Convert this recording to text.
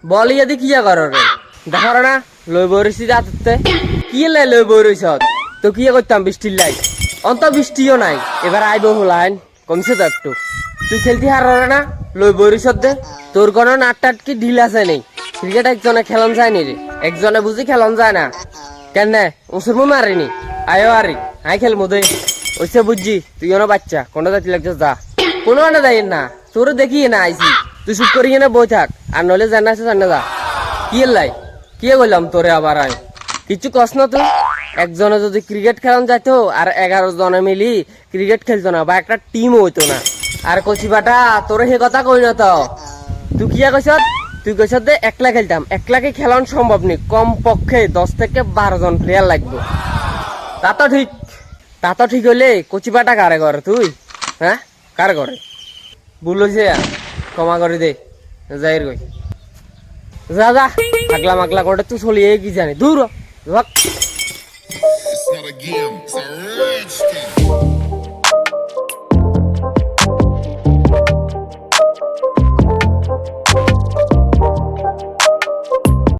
বল ইয়াদি কিয়া কর রে দেখার না লই বরিছি রাতে কি লাই লই বরিছ তো কিয়া করতাম বৃষ্টির লাই অন্ত বৃষ্টিও নাই এবার আইব হলাইন কমছে তো একটু তুই খেলতি হার না লই বরিছ দে তোর কোনো নাটটাট কি ঢিল আছে নেই ক্রিকেট একজনে খেলন যায় নি রে একজনে বুঝি খেলন যায় না কেন উসুরমু মারিনি আয়ো আরি আই খেলমু দে ওইসে বুঝছি তুই কোনো বাচ্চা কোনো জাতি লাগছে যা কোনো আনে দেয় না তোর দেখি না আইসি তুই চুপ করি না বই থাক আর নলে জানা আছে জানা যা কি লাই কি বললাম তোরে আবার আয় কিছু কস না তুই একজনে যদি ক্রিকেট খেলান যাইতো আর 11 জনে মিলি ক্রিকেট খেলতো না বা একটা টিম হইতো না আর কচিবাটা তোর সে কথা কই না তো তুই কিয়া কইস তুই কইস দে একলা খেলতাম একলাকে খেলান সম্ভব নেই কম পক্ষে 10 থেকে 12 জন প্লেয়ার লাগবে তা তো ঠিক হইলে কচিবাটা কারে করে তুই হ্যাঁ কারে করে বুঝলছে ক্ষমা করে দে যাইর কই যা যা আগলা মাগলা করে তুই চলিয়ে কি জানি দূর It's not a game, it's a rich thing.